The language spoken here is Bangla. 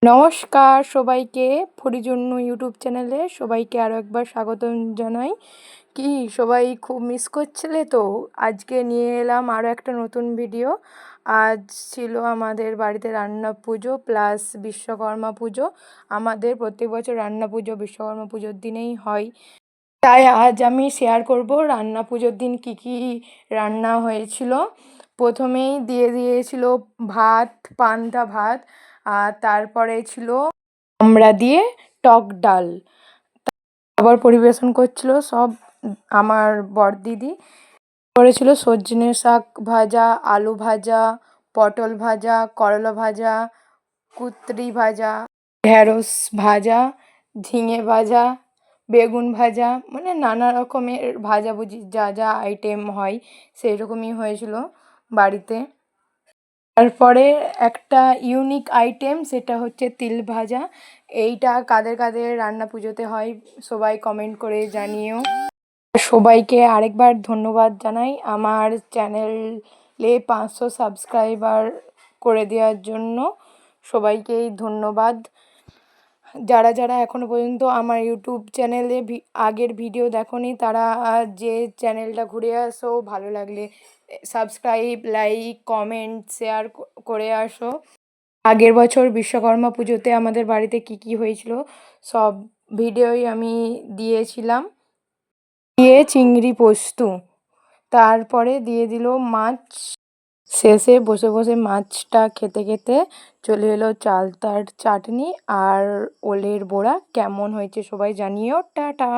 নমস্কার সবাইকে, ফরিজন্য ইউটিউব চ্যানেলে সবাইকে আরও একবার স্বাগতম জানাই। কি সবাই খুব মিস করছিলে তো? আজকে নিয়ে এলাম আরও একটা নতুন ভিডিও। আজ ছিল আমাদের বাড়িতে রান্না পুজো প্লাস বিশ্বকর্মা পুজো। আমাদের প্রত্যেক বছর রান্না পুজো বিশ্বকর্মা পুজোর দিনেই হয়, তাই আজ আমি শেয়ার করব রান্না পুজোর দিন কি কি রান্না হয়েছিল। প্রথমেই দিয়ে দিয়েছিল ভাত, পান্তা ভাত, আর তারপরে ছিল আমরা দিয়ে টক ডাল। আবার পরিবেশন করছিল সব আমার বড়দিদি। করেছিল সজনে শাক ভাজা, আলু ভাজা, পটল ভাজা, করলা ভাজা, কুঁদরি ভাজা, ঢেঁড়স ভাজা, ঝিঙে ভাজা, বেগুন ভাজা, মানে নানা রকমের ভাজাভুজি যা যা আইটেম হয় সেই রকমই হয়েছিল বাড়িতে। তারপরে একটা ইউনিক আইটেম, সেটা হচ্ছে তিল ভাজা। এইটা কাদের কাদের রান্না পুজোতে হয় সবাই কমেন্ট করে জানিও। সবাইকে আরেকবার ধন্যবাদ জানাই আমার চ্যানেলে 500 সাবস্ক্রাইবার করে দেওয়ার জন্য। সবাইকেই ধন্যবাদ। যারা যারা এখনও পর্যন্ত আমার ইউটিউব চ্যানেলে আগের ভিডিও দেখোনি তারা যে চ্যানেলটা ঘুরে আসো, ভালো লাগলে সাবস্ক্রাইব, লাইক, কমেন্ট, শেয়ার করে আসো। আগের বছর বিশ্বকর্মা পুজোতে আমাদের বাড়িতে কি কি হয়েছিল সব ভিডিওই আমি দিয়েছিলাম। দিয়ে চিংড়ি পোস্ত, তারপরে দিয়ে দিল মাছ। শেষে বসে বসে মাছটা খেতে খেতে চলে এলো চালতার চাটনি আর ওলের বড়া। কেমন হয়েছে সবাই জানিও। টাটা।